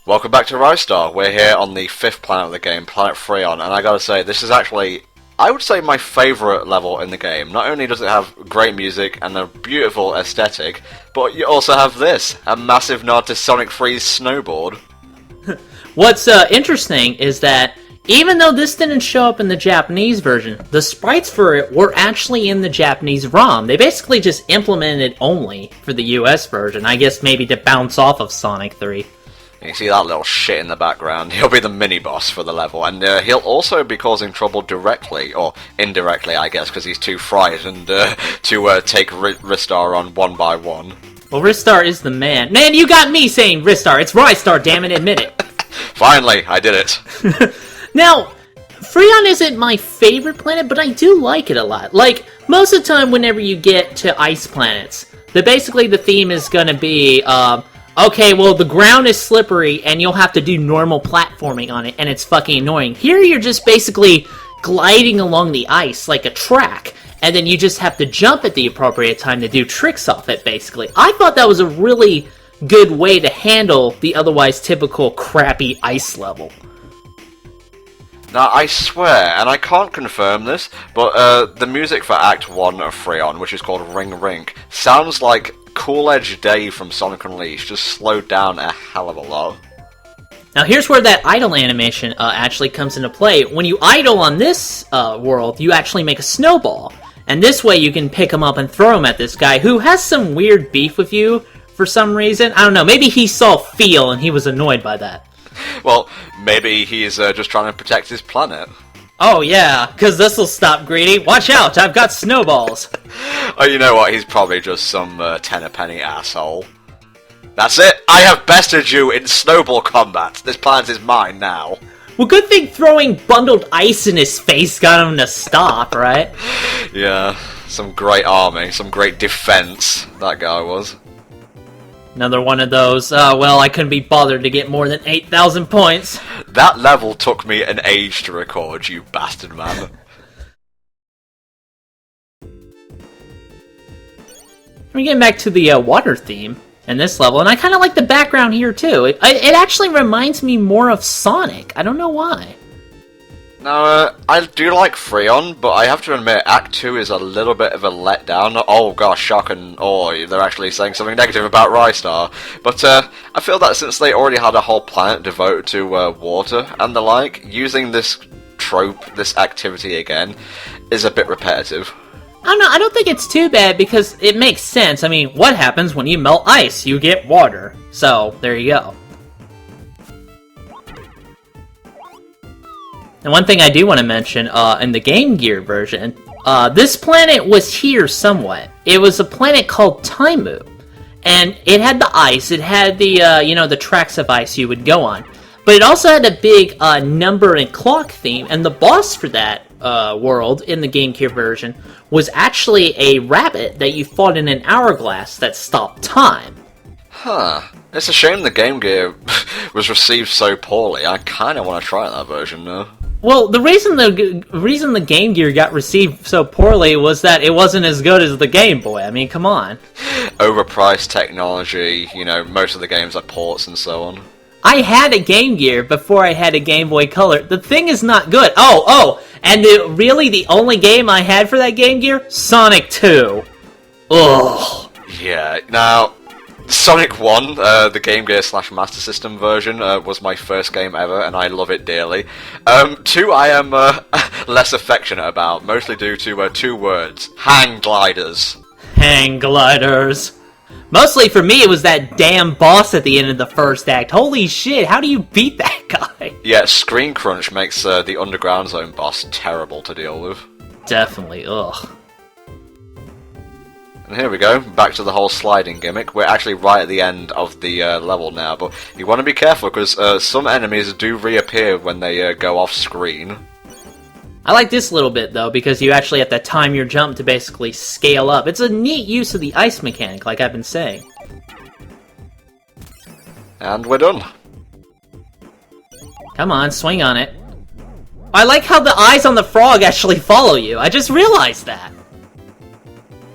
Welcome back to Ristar. We're here on the 5th planet of the game, Planet Freon, and I gotta say, this is actually, I would say, my favourite level in the game. Not only does it have great music and a beautiful aesthetic, but you also have this, a massive nod to Sonic 3's snowboard. What's interesting is that even though this didn't show up in the Japanese version, the sprites for it were actually in the Japanese ROM. They basically just implemented it only for the US version, I guess maybe to bounce off of Sonic 3. You see that little shit in the background? He'll be the mini-boss for the level, and he'll also be causing trouble directly, or indirectly, I guess, because he's too frightened to take Ristar on one by one. Well, Ristar is the man. Man, you got me saying Ristar. It's Ristar, damn it, admit it. Finally, I did it. Now, Freon isn't my favorite planet, but I do like it a lot. Like, most of the time whenever you get to ice planets, basically the theme is going to be, okay, well, the ground is slippery, and you'll have to do normal platforming on it, and it's fucking annoying. Here, you're just basically gliding along the ice like a track, and then you just have to jump at the appropriate time to do tricks off it, basically. I thought that was a really good way to handle the otherwise typical crappy ice level. Now, I swear, and I can't confirm this, but the music for Act 1 of Freon, which is called Ring Ring, sounds like Cool Edge Day from Sonic Unleashed, just slowed down a hell of a lot. Now here's where that idle animation actually comes into play. When you idle on this world, you actually make a snowball. And this way you can pick him up and throw him at this guy who has some weird beef with you for some reason. I don't know, maybe he saw Feel and he was annoyed by that. Well, maybe he's just trying to protect his planet. Oh yeah, because this'll stop Greedy. Watch out, I've got snowballs. Oh, you know what, he's probably just some tenner-penny asshole. That's it, I have bested you in snowball combat. This planet is mine now. Well, good thing throwing bundled ice in his face got him to stop, right? Yeah, some great army, some great defense, that guy was. Another one of those, well, I couldn't be bothered to get more than 8,000 points. That level took me an age to record, you bastard man. We're getting back to the water theme in this level, and I kind of like the background here, too. It actually reminds me more of Sonic. I don't know why. Now, I do like Freon, but I have to admit, Act 2 is a little bit of a letdown. Oh gosh, shock and awe, they're actually saying something negative about Ristar. But I feel that since they already had a whole planet devoted to water and the like, using this trope, this activity again, is a bit repetitive. I don't know, I don't think it's too bad because it makes sense. I mean, what happens when you melt ice? You get water. So, there you go. And one thing I do want to mention, in the Game Gear version, this planet was here somewhat. It was a planet called Taimu. And it had the ice, it had the, the tracks of ice you would go on. But it also had a big number and clock theme, and the boss for that world in the Game Gear version was actually a rabbit that you fought in an hourglass that stopped time. Huh. It's a shame the Game Gear was received so poorly. I kind of want to try that version now. Well, the reason the Game Gear got received so poorly was that it wasn't as good as the Game Boy. I mean, come on. Overpriced technology, most of the games are ports and so on. I had a Game Gear before I had a Game Boy Color. The thing is not good. And really the only game I had for that Game Gear? Sonic 2. Ugh. Yeah, now, Sonic 1, the Game Gear / Master System version, was my first game ever, and I love it dearly. 2 I am less affectionate about, mostly due to 2 words. Hang gliders. Hang gliders. Mostly for me, it was that damn boss at the end of the first act. Holy shit, how do you beat that guy? Yeah, Screen Crunch makes the Underground Zone boss terrible to deal with. Definitely, ugh. And here we go, back to the whole sliding gimmick. We're actually right at the end of the level now, but you want to be careful because some enemies do reappear when they go off screen. I like this little bit, though, because you actually have to time your jump to basically scale up. It's a neat use of the ice mechanic, like I've been saying. And we're done. Come on, swing on it. I like how the eyes on the frog actually follow you. I just realized that.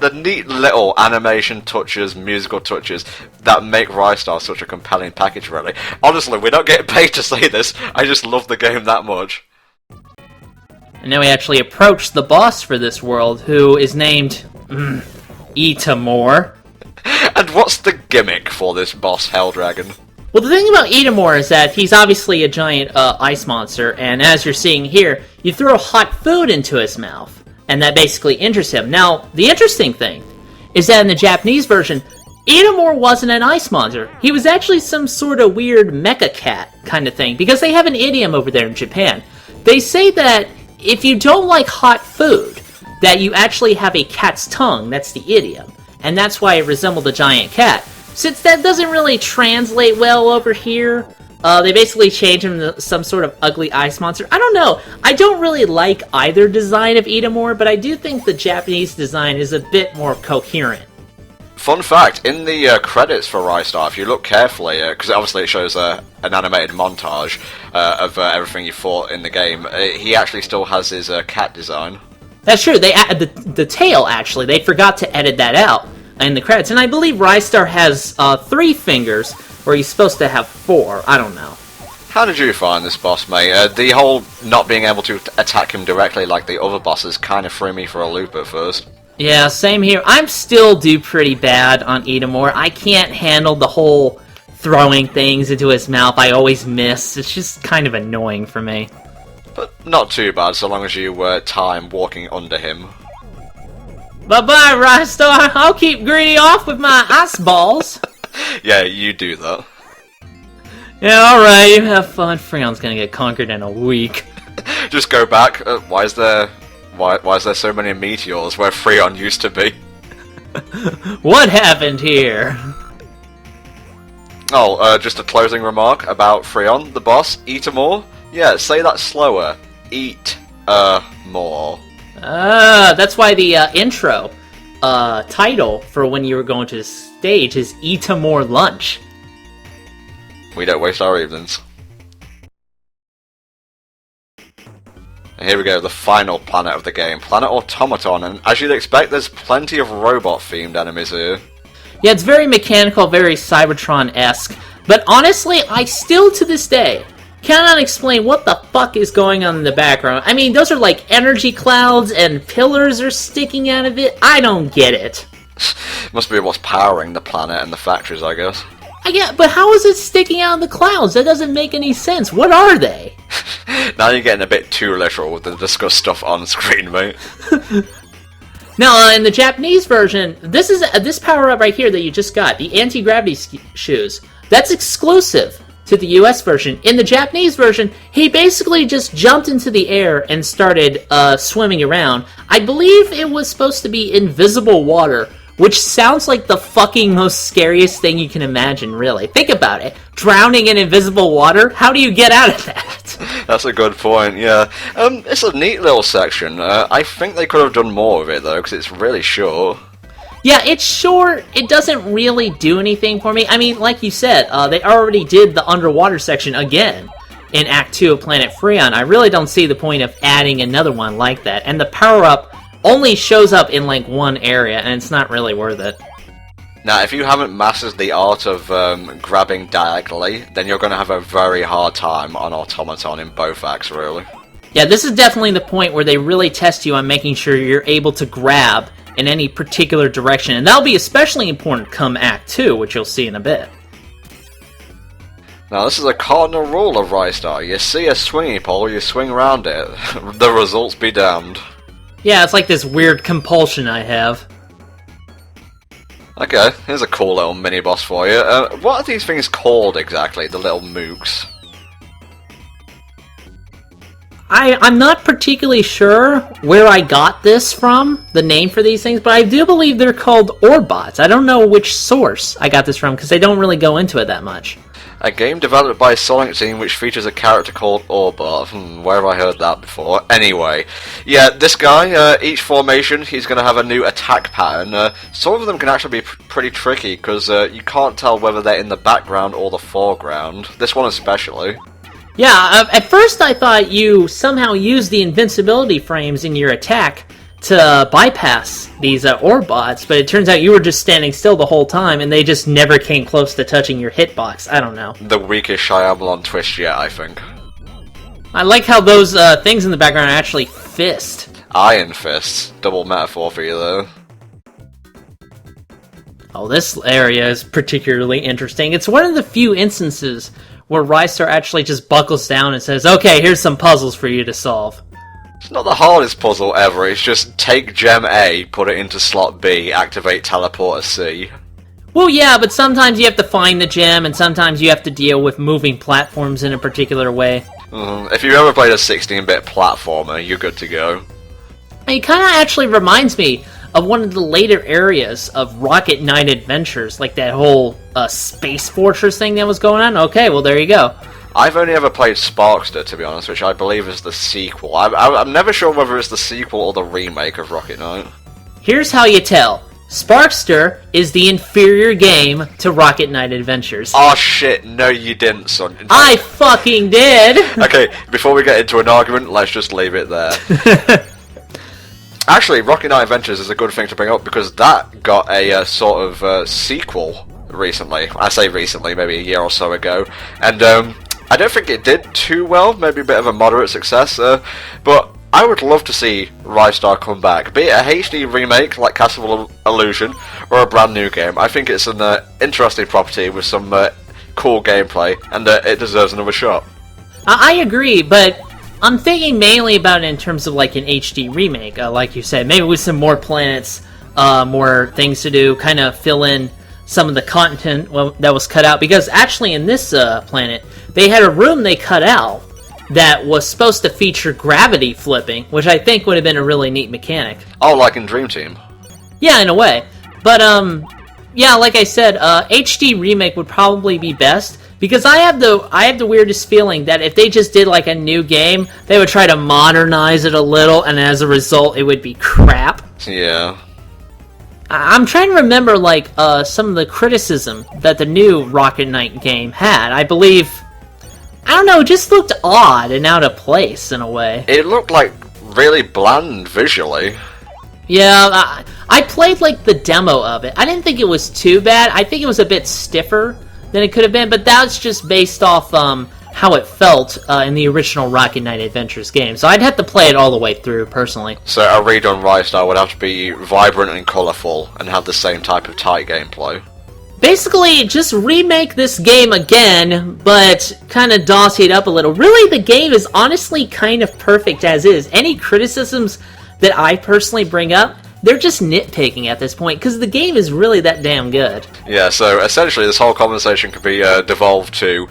the neat little animation touches, musical touches that make Ristar such a compelling package, really. Honestly, we don't get paid to say this, I just love the game that much. And now we actually approach the boss for this world, who is named... Etamor. And what's the gimmick for this boss, Helldragon? Well, the thing about Etamor is that he's obviously a giant ice monster, and as you're seeing here, you throw hot food into his mouth, and that basically injures him. Now, the interesting thing is that in the Japanese version, Etamor wasn't an ice monster. He was actually some sort of weird mecha cat kind of thing, because they have an idiom over there in Japan. They say that if you don't like hot food, that you actually have a cat's tongue. That's the idiom. And that's why it resembled a giant cat. Since that doesn't really translate well over here, they basically changed him to some sort of ugly ice monster. I don't know. I don't really like either design of Etamor, but I do think the Japanese design is a bit more coherent. Fun fact, in the credits for Ristar, if you look carefully, because obviously it shows an animated montage of everything you fought in the game, he actually still has his cat design. That's true. They added the tail, actually. They forgot to edit that out in the credits. And I believe Ristar has 3 fingers, where he's supposed to have 4. I don't know. How did you find this boss, mate? The whole not being able to attack him directly like the other bosses kind of threw me for a loop at first. Yeah, same here. I'm still do pretty bad on Etamor. I can't handle the whole throwing things into his mouth. I always miss. It's just kind of annoying for me. But not too bad, so long as you time walking under him. Bye-bye, Ristar. I'll keep Greedy off with my ice balls. Yeah, you do that. Yeah, alright, you have fun. Freon's gonna get conquered in a week. Just go back. Why is there so many meteors where Freon used to be? What happened here? Oh, just a closing remark about Freon, the boss. Etamor? Yeah, say that slower. Eat more. That's why the intro title for when you were going to the stage is Etamor Lunch. We don't waste our evenings. And here we go, the final planet of the game, Planet Automaton, and as you'd expect, there's plenty of robot-themed enemies here. Yeah, it's very mechanical, very Cybertron-esque, but honestly, I still, to this day, cannot explain what the fuck is going on in the background. I mean, those are like energy clouds and pillars are sticking out of it. I don't get it. Must be what's powering the planet and the factories, I guess. Yeah, but how is it sticking out of the clouds? That doesn't make any sense. What are they? Now you're getting a bit too literal with the discuss stuff on screen, mate. Now, in the Japanese version, this power-up right here that you just got, the anti-gravity shoes, that's exclusive to the US version. In the Japanese version, he basically just jumped into the air and started swimming around. I believe it was supposed to be invisible water, which sounds like the fucking most scariest thing you can imagine, really. Think about it. Drowning in invisible water? How do you get out of that? That's a good point, yeah. It's a neat little section. I think they could have done more with it, though, because it's really short. Yeah, it's short. It doesn't really do anything for me. I mean, like you said, they already did the underwater section again in Act 2 of Planet Freon. I really don't see the point of adding another one like that. And the power-up only shows up in, like, one area, and it's not really worth it. Now, if you haven't mastered the art of grabbing diagonally, then you're going to have a very hard time on Automaton in both acts, really. Yeah, this is definitely the point where they really test you on making sure you're able to grab in any particular direction, and that'll be especially important come Act 2, which you'll see in a bit. Now, this is a cardinal rule of Ristar. You see a swinging pole, you swing around it. The results be damned. Yeah, it's like this weird compulsion I have. Okay, here's a cool little mini-boss for you. What are these things called exactly, the little mooks? I'm not particularly sure where I got this from, the name for these things, but I do believe they're called Orbots. I don't know which source I got this from, because they don't really go into it that much. A game developed by Sonic Team which features a character called Orbot. Where have I heard that before? Anyway, yeah, this guy, each formation, he's going to have a new attack pattern. Some of them can actually be pretty tricky, because you can't tell whether they're in the background or the foreground. This one especially. Yeah, at first I thought you somehow used the invincibility frames in your attack to bypass these ore bots, but it turns out you were just standing still the whole time, and they just never came close to touching your hitbox. I don't know. The weakest Shyamalan twist yet, I think. I like how those things in the background are actually fists. Iron fists. Double metaphor for you, though. Oh, this area is particularly interesting. It's one of the few instances where Ristar actually just buckles down and says, okay, here's some puzzles for you to solve. It's not the hardest puzzle ever, it's just take gem A, put it into slot B, activate teleporter C. Well, yeah, but sometimes you have to find the gem, and sometimes you have to deal with moving platforms in a particular way. If you've ever played a 16-bit platformer, you're good to go. It kind of actually reminds me of one of the later areas of Rocket Knight Adventures, like that whole Space Fortress thing that was going on. Okay, well, there you go. I've only ever played Sparkster, to be honest, which I believe is the sequel. I'm never sure whether it's the sequel or the remake of Rocket Knight. Here's how you tell. Sparkster is the inferior game to Rocket Knight Adventures. Oh shit, no you didn't, son. I fucking did! Okay, before we get into an argument, let's just leave it there. Actually, Rocket Knight Adventures is a good thing to bring up because that got a sort of sequel recently. I say recently, maybe a year or so ago. And I don't think it did too well, maybe a bit of a moderate success, but I would love to see Ristar come back, be it a HD remake like Castle of Illusion, or a brand new game. I think it's an interesting property with some cool gameplay, and it deserves another shot. I agree, but I'm thinking mainly about it in terms of like an HD remake, like you said, maybe with some more planets, more things to do, kind of fill in some of the content that was cut out, because actually in this planet, they had a room they cut out that was supposed to feature gravity flipping, which I think would have been a really neat mechanic. Oh, like in Dream Team? Yeah, in a way. But, yeah, like I said, HD remake would probably be best, because I have the weirdest feeling that if they just did like a new game, they would try to modernize it a little, and as a result, it would be crap. Yeah. I'm trying to remember, like, some of the criticism that the new Rocket Knight game had. I believe, I don't know, it just looked odd and out of place in a way. It looked like really bland visually. Yeah, I played, like, the demo of it. I didn't think it was too bad. I think it was a bit stiffer than it could have been, but that's just based off how it felt in the original Rocket Knight Adventures game. So I'd have to play it all the way through, personally. So a redone Ristar would have to be vibrant and colourful and have the same type of tight gameplay. Basically, just remake this game again, but kind of dossy it up a little. Really, the game is honestly kind of perfect as is. Any criticisms that I personally bring up, they're just nitpicking at this point, because the game is really that damn good. Yeah, so essentially this whole conversation could be devolved to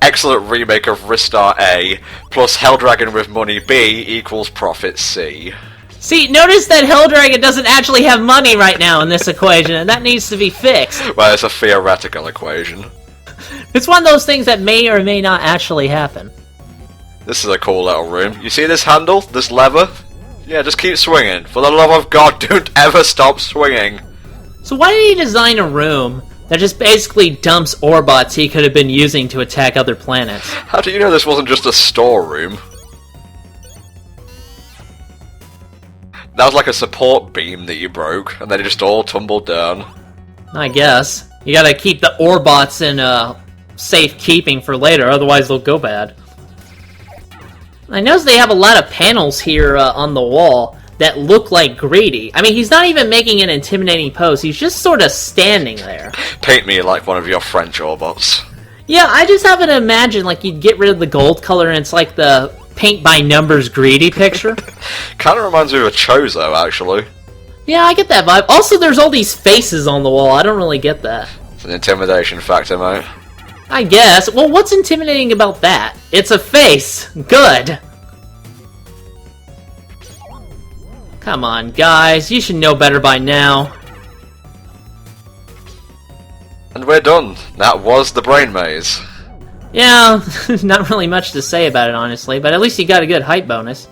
excellent remake of Ristar A plus Helldragon with money B equals profit C. See, notice that Helldragon doesn't actually have money right now in this equation, and that needs to be fixed. Well, it's a theoretical equation. It's one of those things that may or may not actually happen. This is a cool little room. You see this handle? This lever? Yeah, just keep swinging. For the love of God, don't ever stop swinging. So why did he design a room that just basically dumps ore bots he could have been using to attack other planets? How do you know this wasn't just a storeroom? That was like a support beam that you broke, and then it just all tumbled down. I guess. You gotta keep the ore bots in safe keeping for later, otherwise they'll go bad. I notice they have a lot of panels here on the wall that look like Grady. I mean, he's not even making an intimidating pose, he's just sort of standing there. Paint me like one of your French Orbots. Yeah, I just happen to imagine, like, you'd get rid of the gold color and it's like the paint-by-numbers Greedy picture. Kind of reminds me of a Chozo, actually. Yeah, I get that vibe. Also, there's all these faces on the wall. I don't really get that. It's an intimidation factor, mate. I guess. Well, what's intimidating about that? It's a face. Good. Come on, guys. You should know better by now. And we're done. That was the brain maze. Yeah, not really much to say about it, honestly, but at least you got a good height bonus.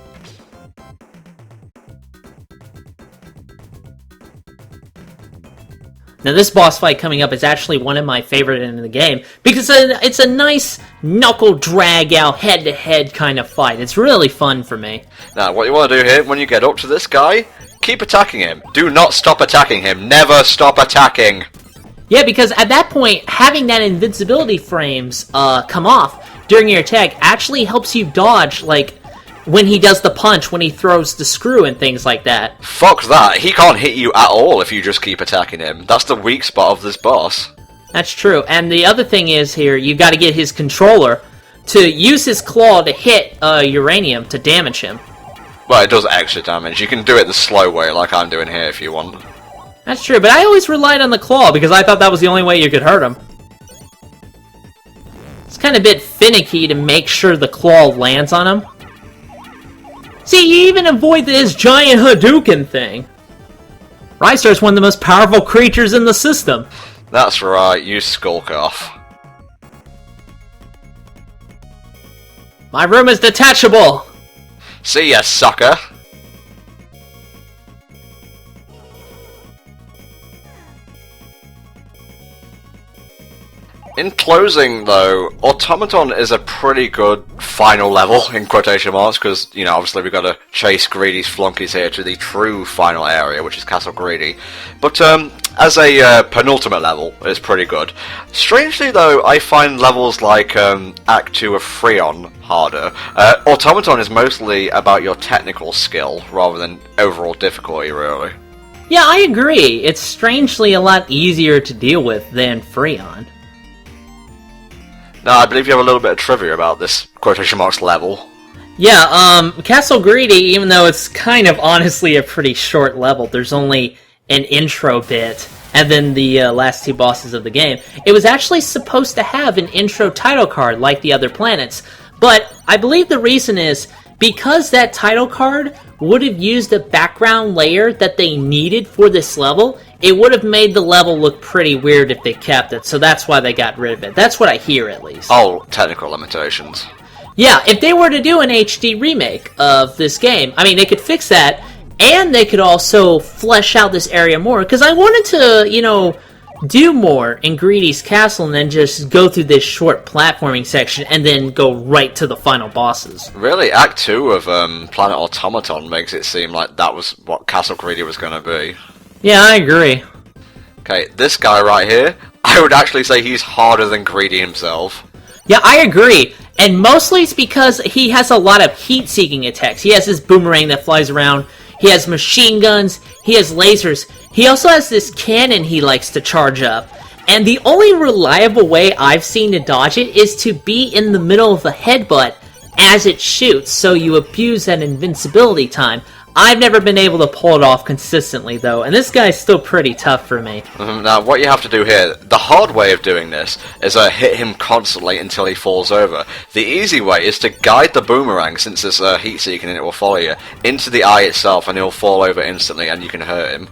Now, this boss fight coming up is actually one of my favorite in the game, because it's a nice knuckle drag out, head-to-head kind of fight. It's really fun for me. Now, what you want to do here, when you get up to this guy, Keep attacking him. Do not stop attacking him. Never stop attacking. Yeah, because at that point, having that invincibility frames come off during your attack actually helps you dodge, like, when he does the punch, when he throws the screw and things like that. Fuck that. He can't hit you at all if you just keep attacking him. That's the weak spot of this boss. That's true. And the other thing is here, you got to get his controller to use his claw to hit uranium to damage him. Well, it does extra damage. You can do it the slow way like I'm doing here if you want. That's true, but I always relied on the claw because I thought that was the only way you could hurt him. It's kind of a bit finicky to make sure the claw lands on him. See, you even avoid this giant Hadouken thing. Ristar is one of the most powerful creatures in the system. That's right, you skulk off. My room is detachable! See ya, sucker! In closing, though, Automaton is a pretty good final level, in quotation marks, because, you know, obviously we've got to chase Greedy's flunkies here to the true final area, which is Castle Greedy. But, as a penultimate level, it's pretty good. Strangely, though, I find levels like Act 2 of Freon harder. Automaton is mostly about your technical skill, rather than overall difficulty, really. Yeah, I agree. It's strangely a lot easier to deal with than Freon. Now, I believe you have a little bit of trivia about this quotation marks level. Yeah, Castle Greedy, even though it's kind of honestly a pretty short level, there's only an intro bit, and then the last two bosses of the game, it was actually supposed to have an intro title card like the other planets, but I believe the reason is because that title card would have used a background layer that they needed for this level, it would have made the level look pretty weird if they kept it, so that's why they got rid of it. That's what I hear, at least. Oh, technical limitations. Yeah, if they were to do an HD remake of this game, I mean, they could fix that, and they could also flesh out this area more, because I wanted to, you know, do more in Greedy's Castle and then just go through this short platforming section and then go right to the final bosses. Really, Act 2 of Planet Automaton makes it seem like that was what Castle Greedy was going to be. Yeah, I agree. Okay, this guy right here, I would actually say he's harder than Greedy himself. Yeah, I agree. And mostly it's because he has a lot of heat-seeking attacks. He has this boomerang that flies around. He has machine guns. He has lasers. He also has this cannon he likes to charge up. And the only reliable way I've seen to dodge it is to be in the middle of the headbutt as it shoots, so you abuse that invincibility time. I've never been able to pull it off consistently, though, and this guy's still pretty tough for me. Now, what you have to do here, the hard way of doing this is hit him constantly until he falls over. The easy way is to guide the boomerang, since it's heat-seeking and it will follow you, into the eye itself, and he'll fall over instantly, and you can hurt him.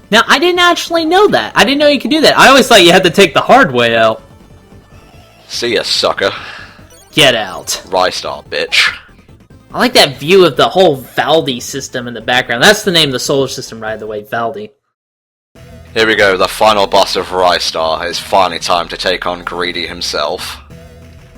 Now, I didn't actually know that. I didn't know you could do that. I always thought you had to take the hard way out. See ya, sucker. Get out. Ristar, bitch. I like that view of the whole Valdi system in the background. That's the name of the solar system, by the way, Valdi. Here we go, the final boss of Ristar. It's finally time to take on Greedy himself.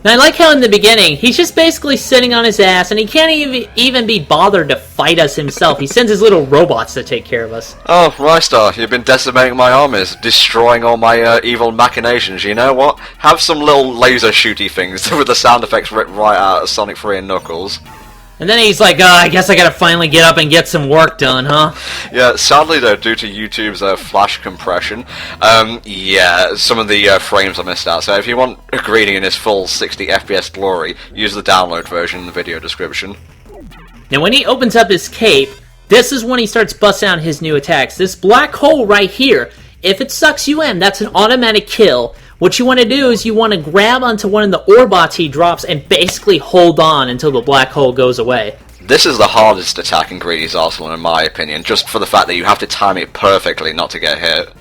Now, I like how in the beginning, he's just basically sitting on his ass, and he can't even be bothered to fight us himself. He sends his little robots to take care of us. Oh, Ristar, you've been decimating my armies, destroying all my evil machinations. You know what? Have some little laser shooty things with the sound effects ripped right out of Sonic 3 and Knuckles. And then he's like, I guess I gotta finally get up and get some work done, huh? Yeah, sadly though, due to YouTube's flash compression, yeah, some of the frames are missed out. So if you want Greedy in his full 60 FPS glory, use the download version in the video description. Now when he opens up his cape, this is when he starts busting out his new attacks. This black hole right here, if it sucks you in, that's an automatic kill. What you want to do is you want to grab onto one of the orbots he drops and basically hold on until the black hole goes away. This is the hardest attack in Greedy's arsenal in my opinion, just for the fact that you have to time it perfectly not to get hit.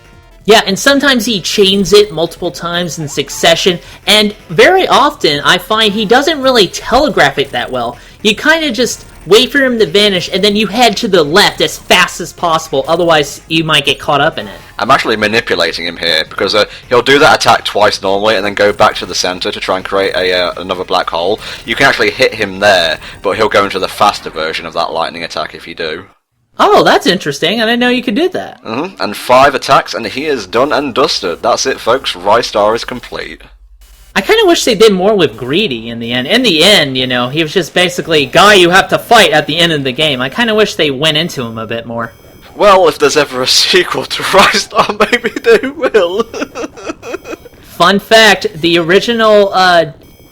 Yeah, and sometimes he chains it multiple times in succession, and very often I find he doesn't really telegraph it that well. You kind of just wait for him to vanish, and then you head to the left as fast as possible, otherwise you might get caught up in it. I'm actually manipulating him here, because he'll do that attack twice normally, and then go back to the center to try and create another black hole. You can actually hit him there, but he'll go into the faster version of that lightning attack if you do. Oh, that's interesting. I didn't know you could do that. And 5 attacks, and he is done and dusted. That's it, folks. Ristar is complete. I kind of wish they did more with Greedy in the end. In the end, you know, he was just basically guy you have to fight at the end of the game. I kind of wish they went into him a bit more. Well, if there's ever a sequel to Ristar, maybe they will. Fun fact, the original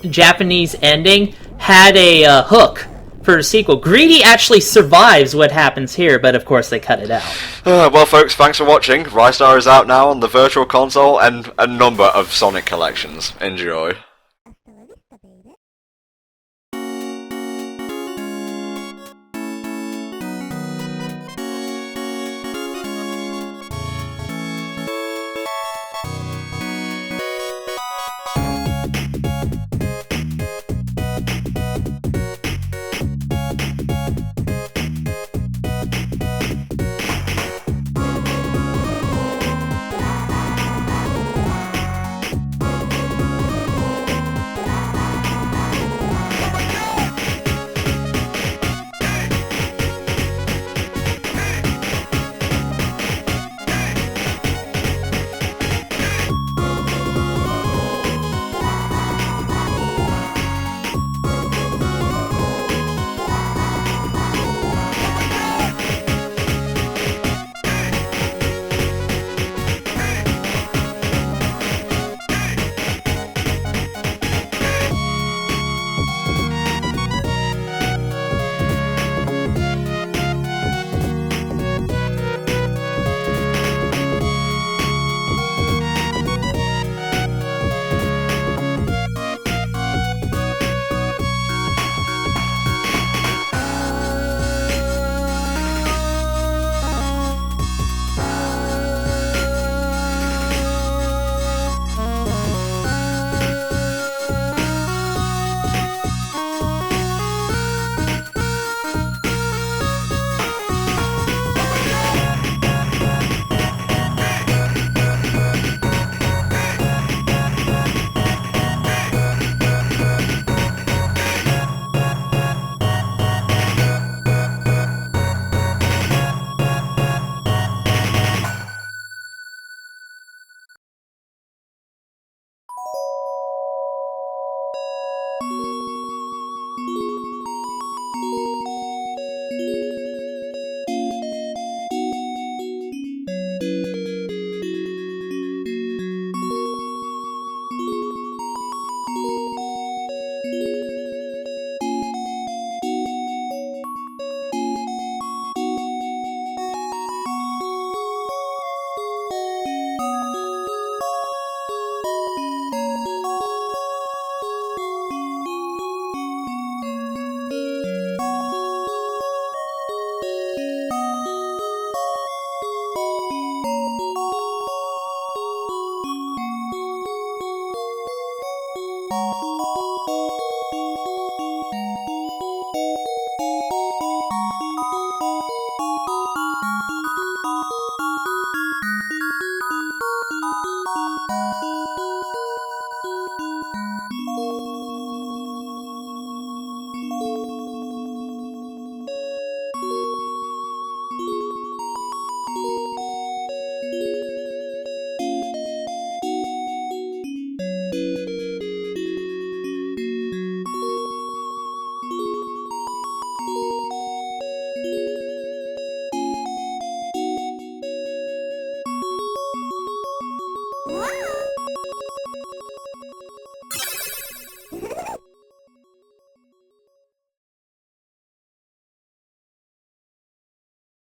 Japanese ending had a hook for a sequel. Greedy actually survives what happens here, but of course they cut it out. Well, folks, thanks for watching. Ristar is out now on the Virtual Console and a number of Sonic collections. Enjoy.